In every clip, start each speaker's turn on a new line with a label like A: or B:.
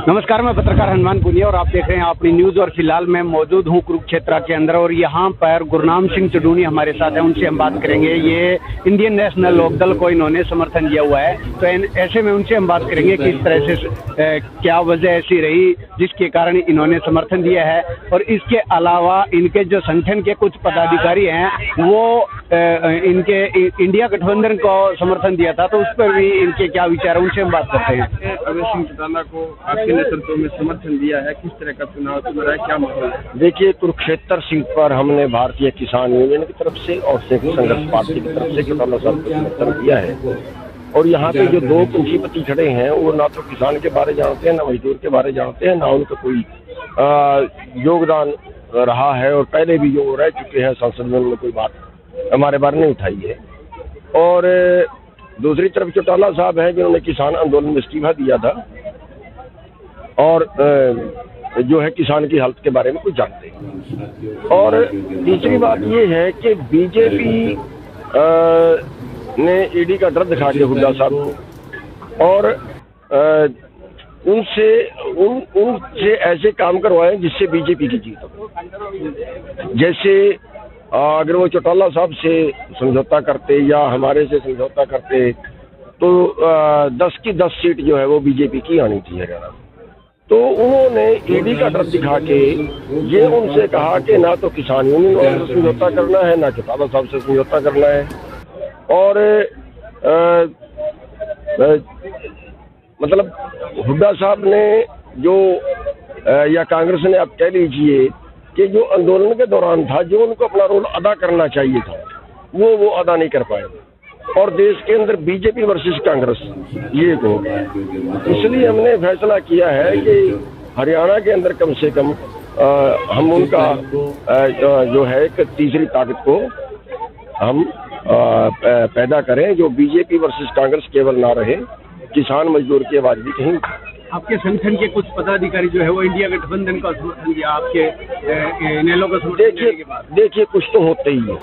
A: नमस्कार, मैं पत्रकार हनुमान पुनिया और आप देख रहे हैं अपनी न्यूज। और फिलहाल मैं मौजूद हूं कुरुक्षेत्र के अंदर और यहाँ पर गुरनाम सिंह चुडूनी हमारे साथ हैं। उनसे हम बात करेंगे। ये इंडियन नेशनल लोकदल को इन्होंने समर्थन दिया हुआ है, तो ऐसे में उनसे हम बात करेंगे कि इस तरह से क्या वजह ऐसी रही जिसके कारण इन्होंने समर्थन दिया है। और इसके अलावा इनके जो संगठन के कुछ पदाधिकारी हैं वो इनके इंडिया गठबंधन को समर्थन दिया था, तो उस पर भी इनके क्या विचार है, उनसे हम बात करते हैं।
B: अवैध सिंह चौटाला को आपके नेतृत्व में समर्थन दिया है, किस तरह का चुनाव चल रहा है, क्या माहौल है?
C: देखिए, कुरुक्षेत्र सीट पर हमने भारतीय किसान यूनियन की तरफ से और संयुक्त संघर्ष पार्टी की तरफ से चौटाला साहब को समर्थन दिया है। और यहाँ पे जो दो पूंजीपति खड़े हैं वो ना तो किसान के बारे जानते हैं, ना मजदूर के बारे जानते हैं, ना उनका कोई योगदान रहा है। और पहले भी जो रह चुके हैं संसद में उन्होंने कोई बात हमारे बारे नहीं उठाई है। और दूसरी तरफ चौटाला साहब हैं जिन्होंने किसान आंदोलन में इस्तीफा दिया था और जो है किसान की हालत के बारे में कुछ जानते हैं। और तीसरी बात ये है कि बीजेपी ने ईडी का डर दिखा के हुड्डा साहब को और उनसे ऐसे काम करवाएं जिससे बीजेपी की जीत हो। जैसे अगर वो चौटाला साहब से समझौता करते या हमारे से समझौता करते तो 10 की 10 सीट जो है वो बीजेपी की आनी थी हरियाणा। तो उन्होंने ईडी का डर दिखा के ये उनसे कहा कि ना तो किसान यूनियन वालों से समझौता करना है, ना चौटाला साहब से समझौता करना है। और मतलब हुड्डा साहब ने जो या कांग्रेस ने आप कह लीजिए कि जो आंदोलन के दौरान था, जो उनको अपना रोल अदा करना चाहिए था वो अदा नहीं कर पाए। और देश के अंदर बीजेपी वर्सेस कांग्रेस ये हो गया। इसलिए हमने फैसला किया है कि हरियाणा के अंदर कम से कम हम उनका जो है एक तीसरी ताकत को हम पैदा करें, जो बीजेपी वर्सेस कांग्रेस केवल ना रहे, किसान मजदूर की आवाज भी कहीं।
A: आपके संगठन के कुछ पदाधिकारी जो है वो इंडिया गठबंधन का समर्थन दिया, आपके इनेलो का समर्थन।
C: देखिए कुछ तो होते ही है,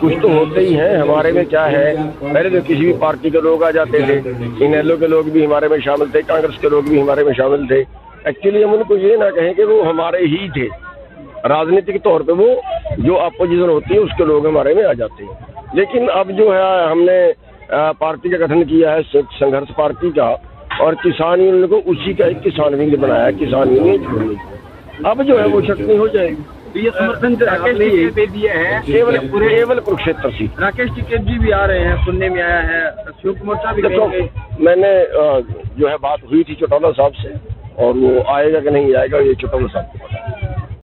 C: कुछ तो होते ही हैं। हमारे में क्या है, पहले तो किसी भी पार्टी के लोग आ जाते थे, इनेलो के लोग भी हमारे में शामिल थे, कांग्रेस के लोग भी हमारे में शामिल थे। एक्चुअली हम उनको ये ना कहें कि वो हमारे ही थे, राजनीतिक तौर पे वो जो अपोजिशन होती है उसके लोग हमारे में आ जाते हैं। लेकिन अब जो है हमने पार्टी का गठन किया है संघर्ष पार्टी का, और किसान यूनियन को उसी का एक किसान विंग बनाया है, किसान यूनियन। अब जो है वो छटनी हो जाएगी।
A: तो ये समर्थन राकेश टिकैत पे दिया है
C: केवल कुरुक्षेत्र से।
B: राकेश टिकैत जी भी आ रहे हैं, सुनने में आया है, संयुक्त मोर्चा भी करेंगे।
C: मैंने जो है बात हुई थी चौटाला साहब से, और वो आएगा कि नहीं आएगा ये चौटाला साहब को पता है।